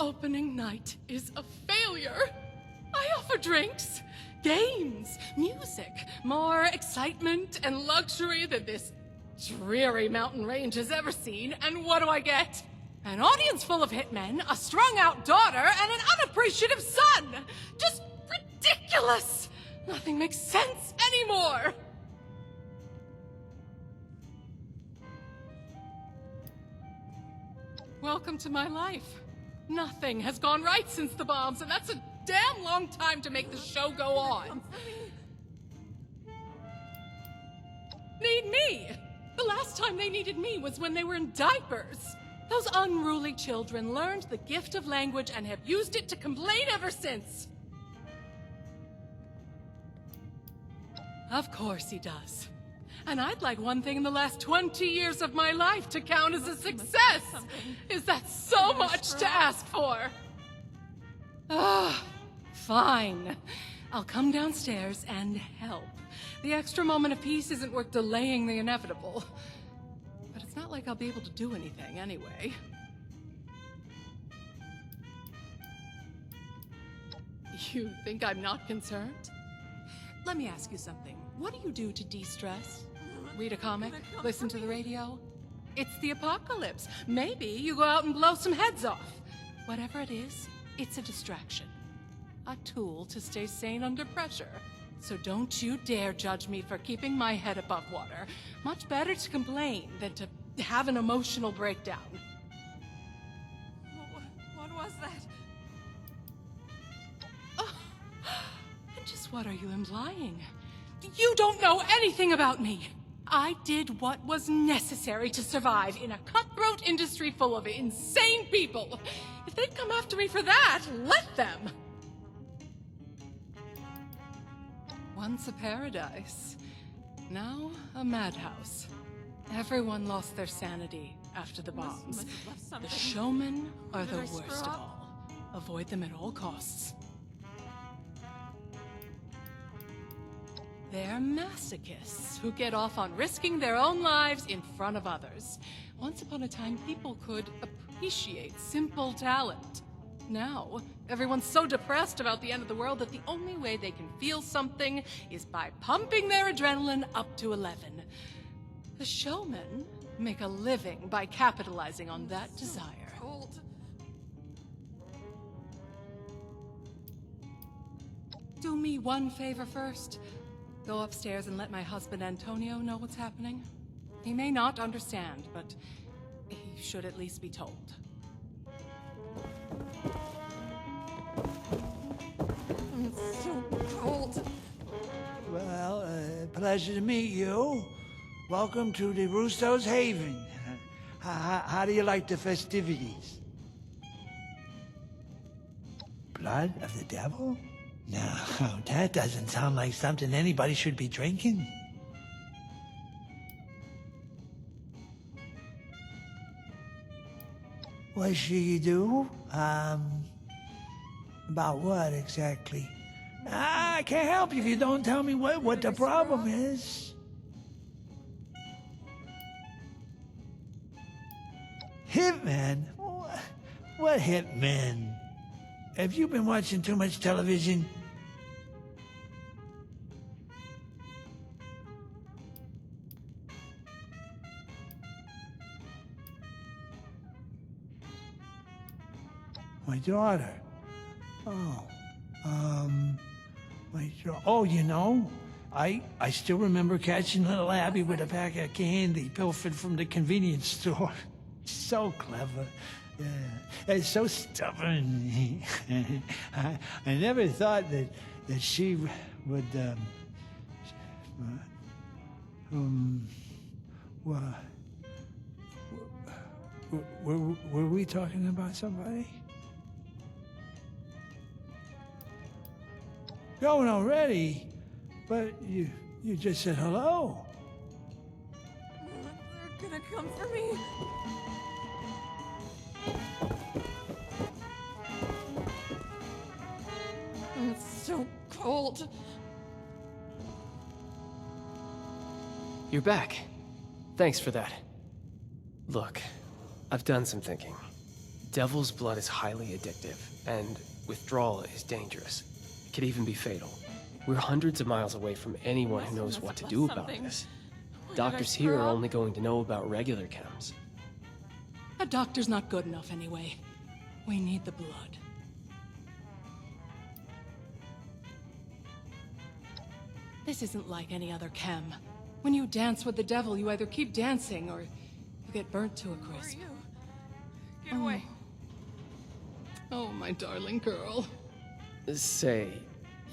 opening night is a failure. I offer drinks, games, music, more excitement and luxury than this dreary mountain range has ever seen, and what do I get? An audience full of hitmen, a strung-out daughter, and an unappreciative son! Just ridiculous! Nothing makes sense anymore! Welcome to my life. Nothing has gone right since the bombs, and that's a damn long time to make the show go on. Need me! The last time they needed me was when they were in diapers. Those unruly children learned the gift of language and have used it to complain ever since. Of course he does. And I'd like one thing in the last 20 years of my life to count as a success! Is that so much to ask for? Fine. I'll come downstairs and help. The extra moment of peace isn't worth delaying the inevitable. But it's not like I'll be able to do anything anyway. You think I'm not concerned? Let me ask you something. What do you do to de-stress? Read a comic? Listen to the radio? It's the apocalypse. Maybe you go out and blow some heads off. Whatever it is, it's a distraction. A tool to stay sane under pressure. So don't you dare judge me for keeping my head above water. Much better to complain than to have an emotional breakdown. What was that? And just what are you implying? You don't know anything about me! I did what was necessary to survive in a cutthroat industry full of insane people. If they'd come after me for that, let them! Once a paradise, now a madhouse. Everyone lost their sanity after the bombs. The showmen are the worst of all. Avoid them at all costs. They're masochists who get off on risking their own lives in front of others. Once upon a time, people could appreciate simple talent. Now, everyone's so depressed about the end of the world that the only way they can feel something is by pumping their adrenaline up to 11. The showmen make a living by capitalizing on that desire. Cold. Do me one favor first. Go upstairs and let my husband Antonio know what's happening. He may not understand, but he should at least be told. It's so cold. Well, pleasure to meet you. Welcome to the Russo's Haven. How do you like the festivities? Blood of the devil? No, that doesn't sound like something anybody should be drinking. What should you do? About what exactly? I can't help you if you don't tell me what the problem is. Hitman? What hitman? Have you been watching too much television? My daughter. Oh, oh, you know, I still remember catching little Abby with a pack of candy pilfered from the convenience store. So clever. Yeah, and so stubborn. I never thought that she would, were we talking about somebody? Going already? But you just said hello. They're gonna come for me. It's so cold. You're back. Thanks for that. Look, I've done some thinking. Devil's blood is highly addictive, and withdrawal is dangerous. It could even be fatal. We're hundreds of miles away from anyone who knows what to do about this. Doctors here are only going to know about regular chems. A doctor's not good enough anyway. We need the blood. This isn't like any other chem. When you dance with the devil, you either keep dancing or you get burnt to a crisp. Who are you? Get away. Oh, my darling girl. Say,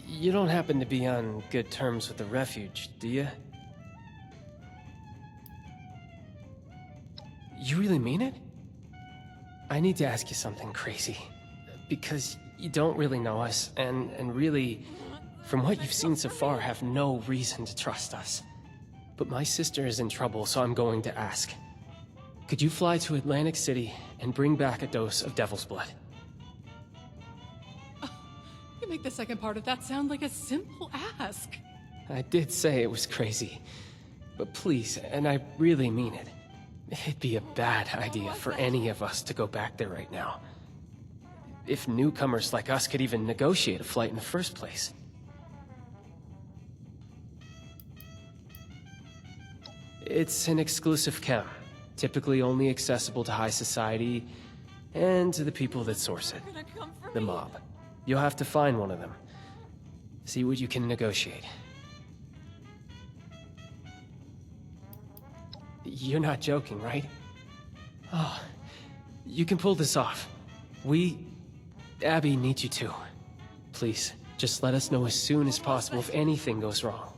you don't happen to be on good terms with the refuge, do you? You really mean it? I need to ask you something crazy. Because you don't really know us, and really, from what you've seen so far, have no reason to trust us. But my sister is in trouble, so I'm going to ask. Could you fly to Atlantic City and bring back a dose of Devil's Blood? You make the second part of that sound like a simple ask. I did say it was crazy. But please, and I really mean it. It'd be a bad idea for any of us to go back there right now. If newcomers like us could even negotiate a flight in the first place. It's an exclusive chem, typically only accessible to high society and to the people that source it, They're gonna come for the me. mob. You'll have to find one of them. See what you can negotiate. You're not joking, right? Oh, you can pull this off. Abby needs you to. Please, just let us know as soon as possible if anything goes wrong.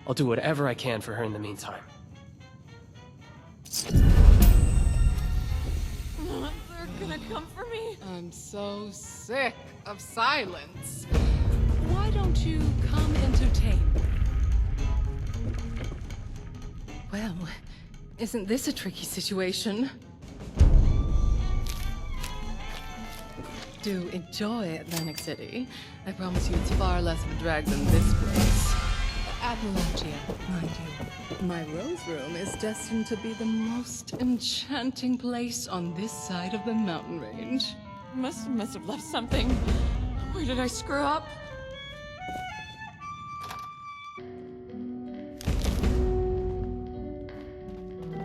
I'll do whatever I can for her in the meantime. They're gonna come for me. I'm so sick of silence. Why don't you come entertain? Well, isn't this a tricky situation? Do enjoy Atlantic City. I promise you it's far less of a drag than this place. Appalachia, mind you. My Rose Room is destined to be the most enchanting place on this side of the mountain range. Must have left something. Where did I screw up?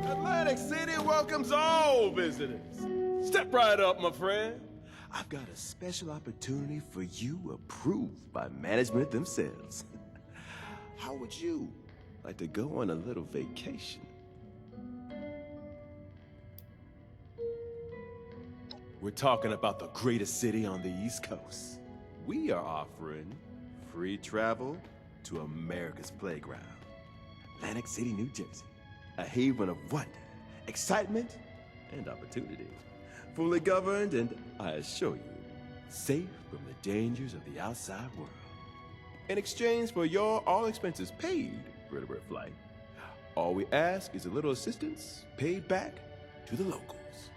Atlantic City welcomes all visitors. Step right up, my friend. I've got a special opportunity for you approved by management themselves. How would you like to go on a little vacation? We're talking about the greatest city on the East Coast. We are offering free travel to America's playground. Atlantic City, New Jersey. A haven of wonder, excitement, and opportunity. Fully governed and, I assure you, safe from the dangers of the outside world. In exchange for your all-expenses-paid vertebrate flight, all we ask is a little assistance paid back to the locals.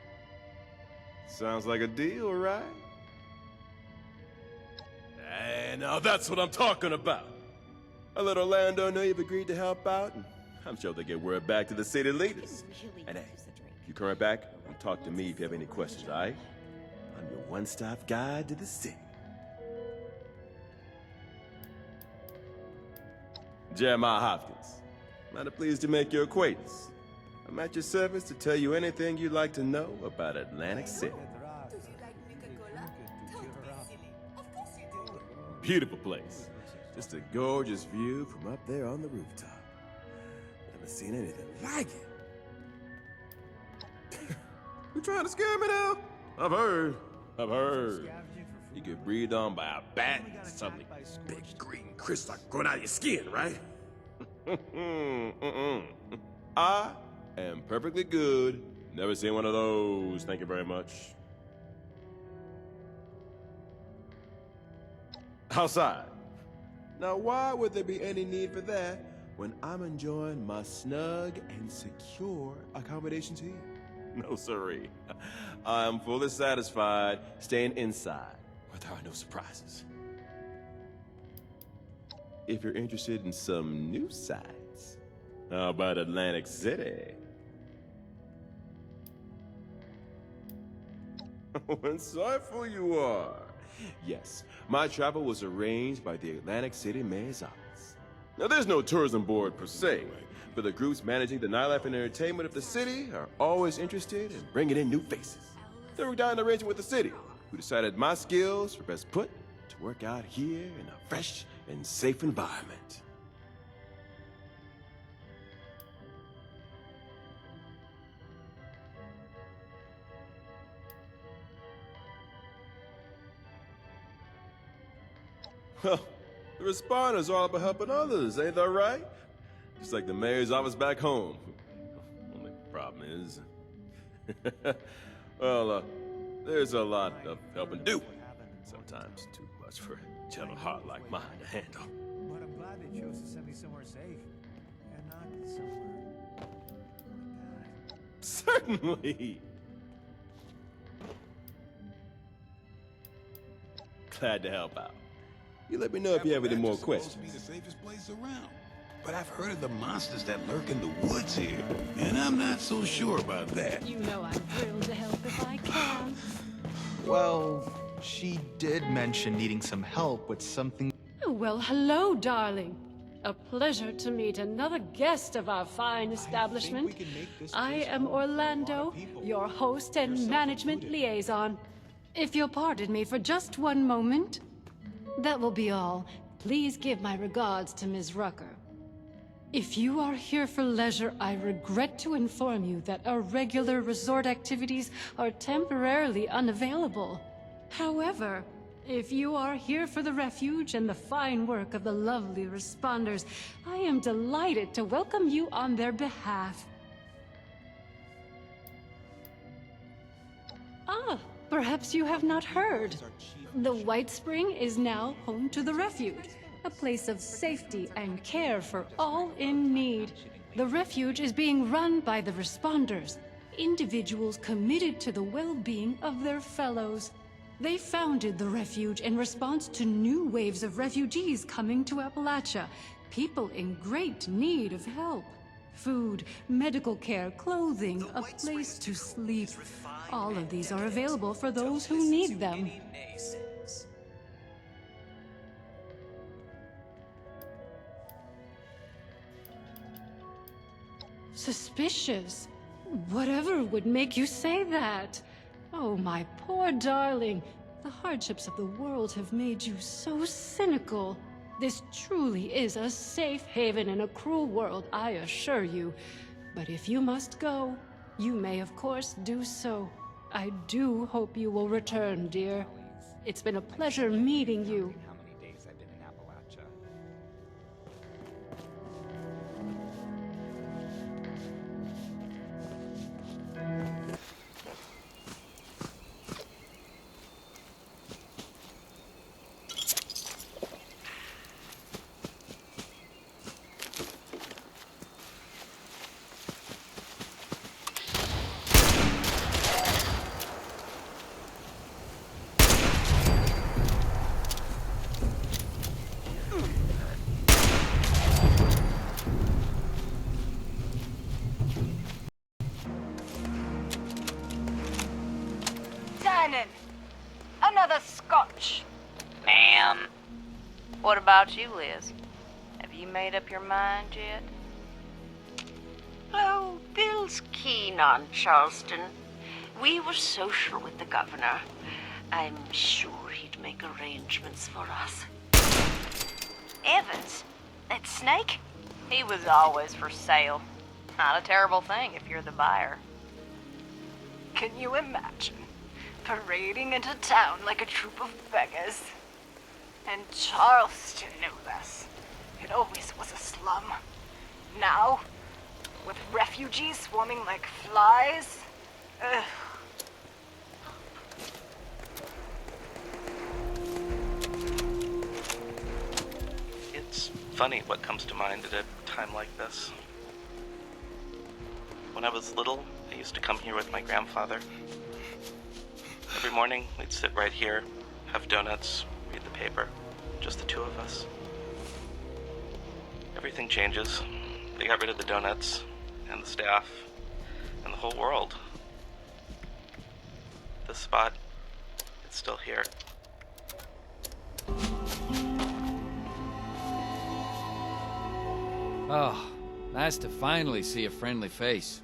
Sounds like a deal, right? And now that's what I'm talking about. A little landowner you've agreed to help out, and I'm sure they'll get word back to the city leaders. And hey, you come right back and talk to me if you have any questions, all right? I'm your one-stop guide to the city. Jeremiah Hopkins. Mighty pleased to make your acquaintance. I'm at your service to tell you anything you'd like to know about Atlantic City. Beautiful place. Just a gorgeous view from up there on the rooftop. Never seen anything like it. You trying to scare me now? I've heard. You get breathed on by a bat, something big green crystal growing out of your skin, right? I am perfectly good. Never seen one of those. Thank you very much. Outside. Now, why would there be any need for that when I'm enjoying my snug and secure accommodations here? No, sirree. I am fully satisfied staying inside, where there are no surprises. If you're interested in some new sights, how about Atlantic City? Insightful you are. Yes, my travel was arranged by the Atlantic City Mayor's office. Now, there's no tourism board per se, but the groups managing the nightlife and entertainment of the city are always interested in bringing in new faces. They worked out an arrangement with the city, who decided my skills were best put to work out here in a fresh and safe environment. Well, the responders are all about helping others, ain't that right? Just like the mayor's office back home. Only problem is... well, there's a lot of helping do. Sometimes too much for a gentle heart like mine to handle. But I'm glad they chose to send me somewhere safe. And not somewhere like that. Certainly! Glad to help out. You let me know if you have any more questions. Supposed to be the safest place around. But I've heard of the monsters that lurk in the woods here, and I'm not so sure about that. You know I'm thrilled to help if I can. Well, she did mention needing some help with something. Oh, well, hello, darling. A pleasure to meet another guest of our fine establishment. I am Orlando, your host and management liaison. If you'll pardon me for just one moment. That will be all. Please give my regards to Ms. Rucker. If you are here for leisure, I regret to inform you that our regular resort activities are temporarily unavailable. However, if you are here for the refuge and the fine work of the lovely responders, I am delighted to welcome you on their behalf. Ah, perhaps you have not heard. The White Spring is now home to the refuge, a place of safety and care for all in need. The refuge is being run by the responders, individuals committed to the well-being of their fellows. They founded the refuge in response to new waves of refugees coming to Appalachia, people in great need of help. Food, medical care, clothing, a place to sleep. All of these are available for those who need them. Suspicious? Whatever would make you say that? Oh, my poor darling. The hardships of the world have made you so cynical. This truly is a safe haven in a cruel world, I assure you. But if you must go, you may of course do so. I do hope you will return, dear. It's been a pleasure meeting you. How many days I've been in Appalachia. Another scotch. Ma'am. What about you, Liz? Have you made up your mind yet? Oh, Bill's keen on Charleston. We were social with the governor. I'm sure he'd make arrangements for us. Evans? That snake? He was always for sale. Not a terrible thing if you're the buyer. Can you imagine? Parading into town like a troop of beggars. And Charleston knew this. It always was a slum. Now, with refugees swarming like flies, ugh. It's funny what comes to mind at a time like this. When I was little, I used to come here with my grandfather. Every morning, we'd sit right here, have donuts, read the paper, just the two of us. Everything changes. They got rid of the donuts, and the staff, and the whole world. This spot it's still here. Oh, nice to finally see a friendly face.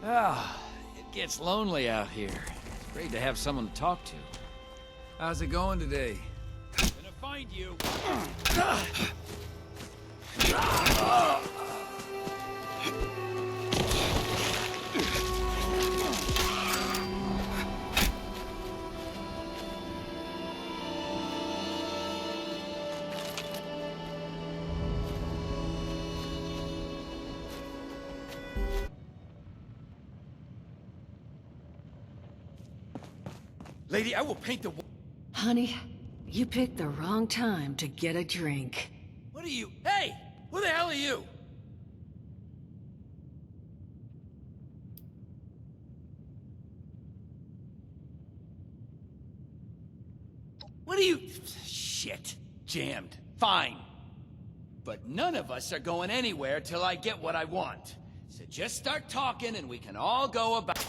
Ah, it gets lonely out here. It's great to have someone to talk to. How's it going today? Gonna find you. Lady, I will paint the wall. Honey, you picked the wrong time to get a drink. What are you? Hey! Who the hell are you? What are you? Shit. Jammed. Fine. But none of us are going anywhere till I get what I want. So just start talking and we can all go about...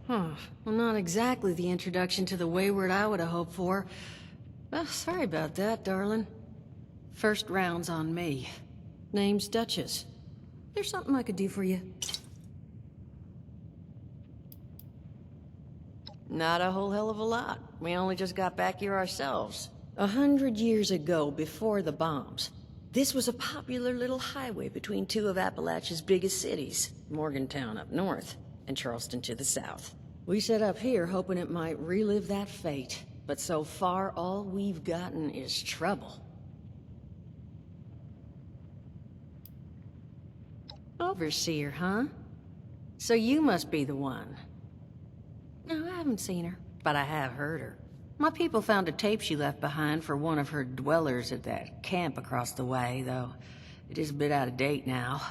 Huh. Well, not exactly the introduction to the Wayward I would have hoped for. Oh, sorry about that, darling. First round's on me. Name's Duchess. There's something I could do for you. Not a whole hell of a lot. We only just got back here ourselves. 100 years ago, before the bombs, this was a popular little highway between two of Appalachia's biggest cities, Morgantown up north, and Charleston to the south. We set up here hoping it might relive that fate, but so far all we've gotten is trouble. Overseer, huh? So you must be the one. No, I haven't seen her, but I have heard her. My people found a tape she left behind for one of her dwellers at that camp across the way, though it is a bit out of date now.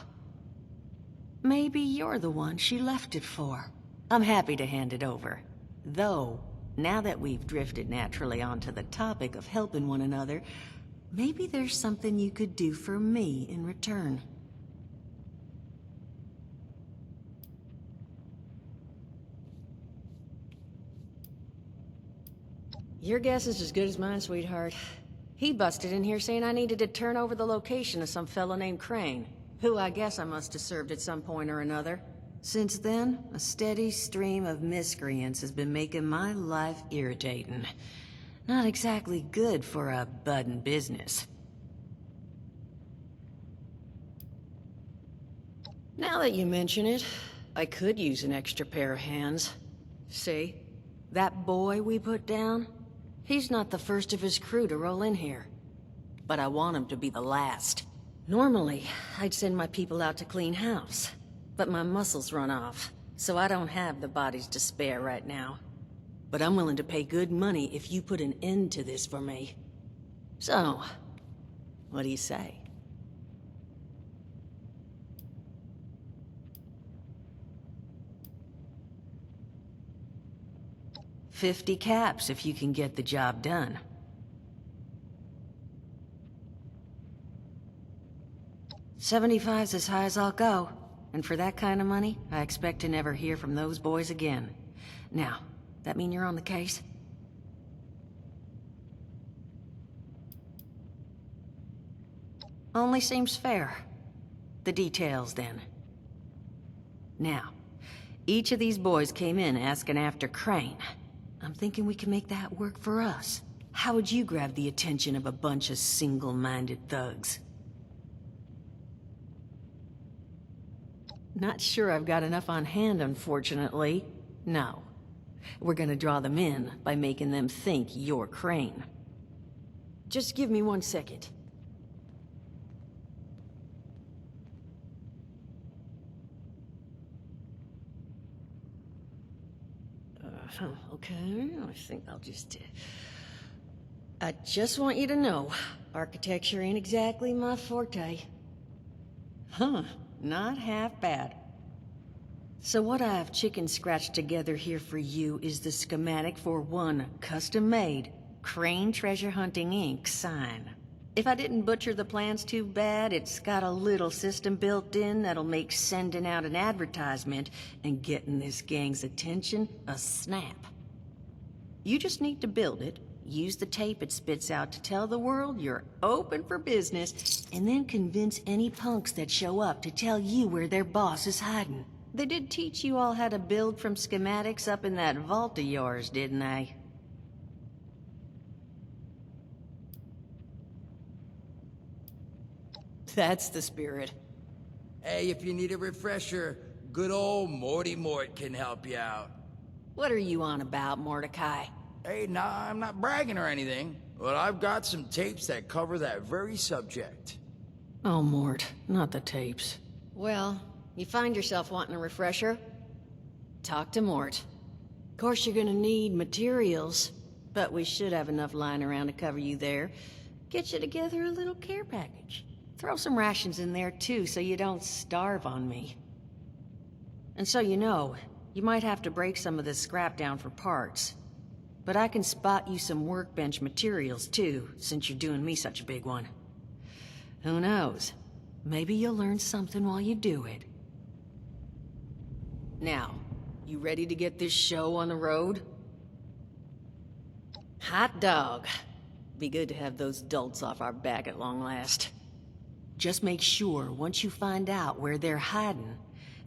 Maybe you're the one she left it for. I'm happy to hand it over. Though, now that we've drifted naturally onto the topic of helping one another, maybe there's something you could do for me in return. Your guess is as good as mine, sweetheart. He busted in here saying I needed to turn over the location of some fella named Crane, who I guess I must have served at some point or another. Since then, a steady stream of miscreants has been making my life irritating. Not exactly good for a budding business. Now that you mention it, I could use an extra pair of hands. See? That boy we put down? He's not the first of his crew to roll in here. But I want him to be the last. Normally, I'd send my people out to clean house. But my muscles run off, so I don't have the bodies to spare right now. But I'm willing to pay good money if you put an end to this for me. So, what do you say? $50 caps if you can get the job done. $75's as high as I'll go. And for that kind of money, I expect to never hear from those boys again. Now, that mean you're on the case? Only seems fair. The details, then. Now, each of these boys came in asking after Crane. I'm thinking we can make that work for us. How would you grab the attention of a bunch of single-minded thugs? Not sure I've got enough on hand, unfortunately. No. We're gonna draw them in by making them think you're Crane. Just give me 1 second. Okay, I think I'll just... I just want you to know, architecture ain't exactly my forte. Huh. Not half bad. So what I've chicken scratched together here for you is the schematic for one custom-made Crane Treasure Hunting Inc. sign. If I didn't butcher the plans too bad, it's got a little system built in that'll make sending out an advertisement and getting this gang's attention a snap. You just need to build it, use the tape it spits out to tell the world you're open for business, and then convince any punks that show up to tell you where their boss is hiding. They did teach you all how to build from schematics up in that vault of yours, didn't they? That's the spirit. Hey, if you need a refresher, good old Morty Mort can help you out. What are you on about, Mordecai? Hey, nah, I'm not bragging or anything, but I've got some tapes that cover that very subject. Oh, Mort, not the tapes. Well, you find yourself wanting a refresher? Talk to Mort. Of course you're gonna need materials, but we should have enough lying around to cover you there. Get you together a little care package. Throw some rations in there too, so you don't starve on me. And so you know, you might have to break some of this scrap down for parts. But I can spot you some workbench materials too, since you're doing me such a big one. Who knows? Maybe you'll learn something while you do it. Now, you ready to get this show on the road? Hot dog. Be good to have those dolts off our back at long last. Just make sure, once you find out where they're hiding,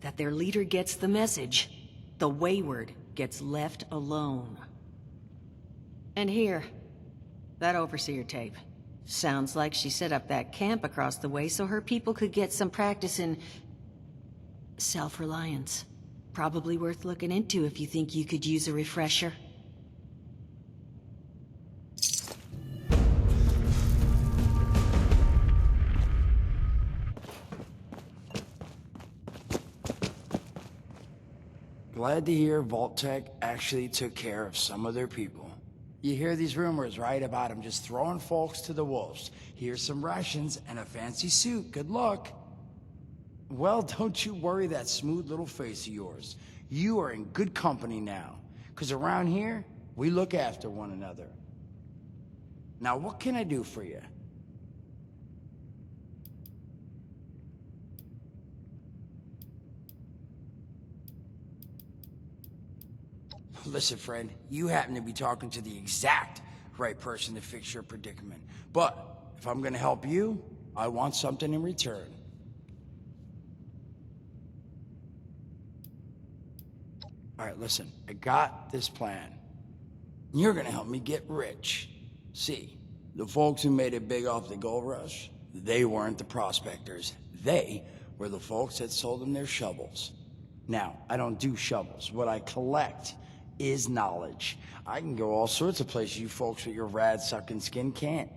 that their leader gets the message. The Wayward gets left alone. And here, that overseer tape. Sounds like she set up that camp across the way so her people could get some practice in self-reliance. Probably worth looking into if you think you could use a refresher. Glad to hear Vault-Tec actually took care of some of their people. You hear these rumors, right, about them just throwing folks to the wolves. Here's some rations and a fancy suit. Good luck. Well, don't you worry that smooth little face of yours. You are in good company now. 'Cause around here, we look after one another. Now, what can I do for you? Listen, friend, you happen to be talking to the exact right person to fix your predicament. But if I'm gonna help you, I want something in return. All right, listen, I got this plan. You're gonna help me get rich. See, the folks who made it big off the gold rush, they weren't the prospectors. They were the folks that sold them their shovels. Now, I don't do shovels. What I collect is knowledge. I can go all sorts of places you folks with your rad-sucking skin can't.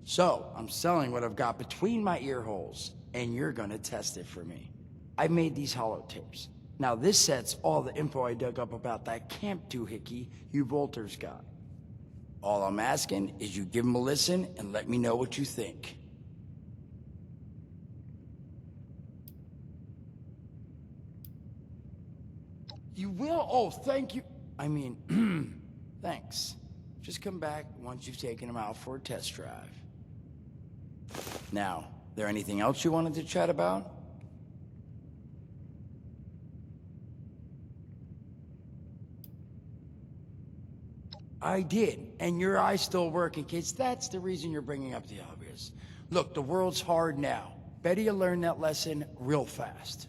So, I'm selling what I've got between my ear holes, and you're gonna test it for me. I made these holotapes. Now, this set's all the info I dug up about that camp doohickey you bolters got. All I'm asking is you give them a listen and let me know what you think. You will? Oh, thank you. I mean, thanks. Just come back once you've taken them out for a test drive. Now, there anything else you wanted to chat about? I did, and your eye's still working, kids. That's the reason you're bringing up the obvious. Look, the world's hard now. Better you learn that lesson real fast.